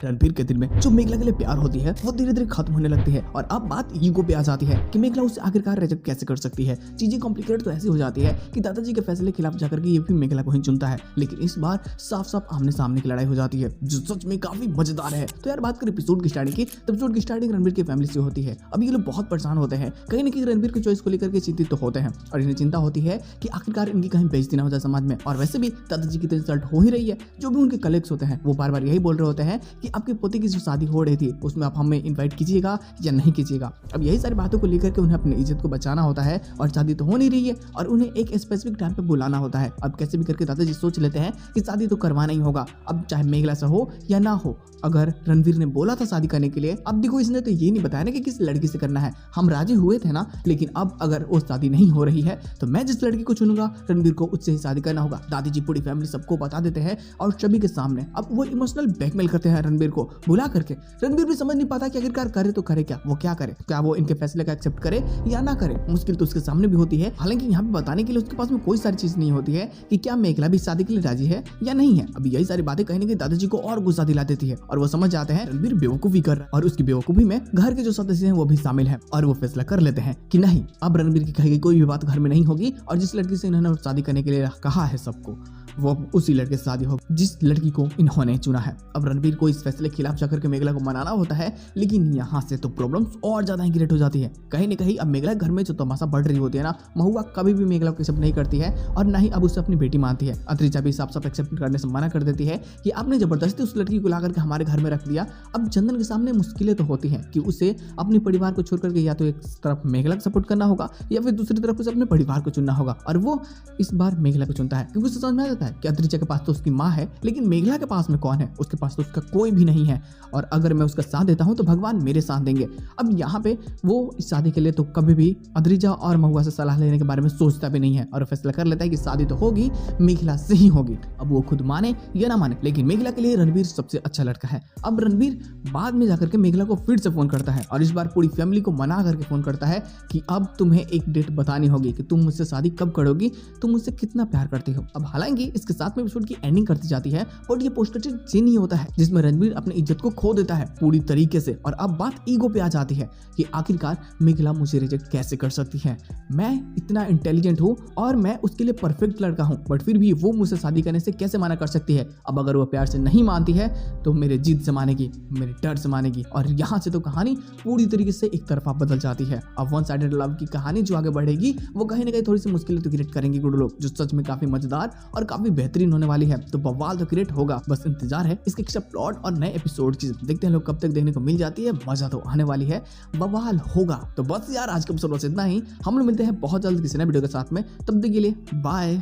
रणबीर के दिल में जो मेघला के लिए प्यार होती है वो धीरे धीरे खत्म होने लगती है और अब बात ईगो पे आ जाती है कि मेघला उसे आखिरकार रिजेक्ट कैसे कर सकती है। चीजें कॉम्प्लिकेटेड तो ऐसी हो जाती है कि दादाजी के फैसले के खिलाफ जाकर के ये भी मेघला को ही चुनता है, लेकिन इस बार साफ साफ आमने सामने की लड़ाई हो जाती है जो सच में काफी मजेदार है। तो यार बात करें एपिसोड की स्टार्टिंग की, तो एपिसोड की स्टार्टिंग रणबीर की फैमिली से होती है। अब ये लोग बहुत परेशान होते हैं, कहीं ना कहीं रणबीर की चॉइस को लेकर के चिंतित तो होते हैं और इन्हें चिंता होती है कि आखिरकार इनकी कहीं बेइज्जती ना हो जाए समाज में। और वैसे भी दादाजी की तो इंसल्ट हो ही रही है। जो भी उनके कलीग्स होते हैं वो बार बार यही बोल रहे होते हैं कि आपके पोते की जो शादी हो रही थी उसमें आप हमें इनवाइट कीजिएगा या नहीं कीजिएगा। अब यही सारी बातों को लेकर के उन्हें अपनी इज्जत को बचाना होता है और शादी तो हो नहीं रही है और उन्हें एक स्पेसिफिक टाइम पे बुलाना होता है। अब कैसे भी करके दादाजी सोच लेते हैं कि शादी तो करवाना ही होगा, अब चाहे मेघला से हो या ना हो। अगर रणवीर ने बोला था शादी करने के लिए, अब देखो इसने तो ये नहीं बताया ना कि किस लड़की से करना है। हम राजी हुए थे ना, लेकिन अब अगर वो शादी नहीं हो रही है तो मैं जिस लड़की को चुनूंगा रणवीर को उससे ही शादी करना होगा। दादाजी पूरी फैमिली सबको बता देते हैं और सभी के सामने अब वो इमोशनल ब्लैकमेल करते हैं रणवीर को बुला करके। रणवीर भी समझ नहीं पाता कि आखिरकार करे तो करे क्या, वो क्या करे, क्या वो इनके फैसले का एक्सेप्ट करे या ना करे। मुश्किल तो उसके सामने भी होती है, हालांकि यहाँ पे बताने के लिए उसके पास में कोई सारी चीज नहीं होती है कि क्या मेघला भी शादी के लिए राजी है या नहीं है। अब यही सारी बातें कहीं ना कहीं दादाजी को और गुस्सा दिला देती है और वो समझ जाते हैं रणवीर बेवकूफी कर रहा है और उसकी बेवकूफी में घर के जो सदस्य हैं वो भी शामिल हैं और वो फैसला कर लेते हैं कि नहीं, अब रणवीर की कही गई कोई भी बात घर में नहीं होगी और जिस लड़की से इन्होंने शादी करने के लिए कहा है सबको, वो उसी लड़के से शादी हो जिस लड़की को इन्होंने चुना है। अब रणबीर को इस फैसले के खिलाफ जाकर के मेघला को मनाना होता है, लेकिन यहाँ से तो प्रॉब्लम्स और ज्यादा ही क्रिएट हो जाती है। कहीं ना कहीं अब मेघला घर में जो तमाशा बढ़ रही होती है ना, महुआ कभी भी मेघला को एक्सेप्ट नहीं करती है और ना ही अब उसे अपनी बेटी मानती है। अत्रिजा भी साफ साफ एक्सेप्ट करने से मना कर देती है कि आपने जबरदस्ती उस लड़की को ला करके हमारे घर में रख दिया। अब चंदन के सामने मुश्किलें तो होती हैं कि उसे अपने परिवार को छोड़ करके या तो एक तरफ मेघला को सपोर्ट करना होगा या फिर दूसरी तरफ उसे अपने परिवार को चुनना होगा, और वो इस बार मेघला को चुनता है क्योंकि उसे समझ में आ जाता है कि अत्रिजा के पास तो उसकी माँ है, लेकिन मेघला के पास में कौन है, उसके पास तो उसका कोई भी नहीं है और अगर मैं उसका साथ देता हूं तो भगवान मेरे साथ देंगे। अब यहाँ पे वो इस शादी के लिए तो कभी भी अद्रिजा और महुआ से सलाह लेने के बारे में सोचता भी नहीं है और फैसला कर लेता है कि शादी तो होगी, मेघला से ही होगी। अब वो खुद माने या ना माने, लेकिन मेघला के लिए रणबीर सबसे अच्छा लड़का है। अब रणबीर बाद में जाकर के मेघला को फिर से फोन करता है और इस बार पूरी फैमिली को मना करके फोन करता है कि अब तुम्हें एक डेट बतानी होगी कि तुम मुझसे शादी कब करोगी, तुम मुझसे कितना प्यार करती हो। अब हालांकि इसके साथ में एपिसोड की एंडिंग करती जाती है और ये पोस्ट क्रेडिट सीन ही होता है जिसमें रणबीर अपनी इज्जत को खो देता है पूरी तरीके से। और अब बात ईगो पे आ जाती है कि आखिरकार मेघला मुझे रिजेक्ट कैसे कर सकती है। मैं इतना इंटेलिजेंट हूँ और मैं उसके लिए परफेक्ट लड़का हूँ, बट फिर भी वो मुझसे शादी करने से कैसे मना कर सकती है। अब अगर वो प्यार से नहीं मानती है तो मेरे जिद से मानेगी, मेरे डर से मानेगी और यहाँ से तो कहानी पूरी तरीके से एक तरफा बदल जाती है। अब वन साइडेड लव की कहानी जो आगे बढ़ेगी वो कहीं ना कहीं थोड़ी सी मुश्किलें तो क्रिएट करेंगे गुड लोग, जो सच में काफी मजेदार और काफी बेहतरीन होने वाली है। तो बवाल तो क्रिएट होगा, बस इंतजार है इसके एक्स्ट्रा प्लॉट और नए एपिसोड की। देखते हैं लोग कब तक देखने को मिल जाती है, मजा तो आने वाली है, बवाल होगा। तो बस यार आज का एपिसोड बस इतना ही, हम लोग मिलते हैं बहुत जल्द किसी नए वीडियो के साथ में, तब तक के लिए बाय।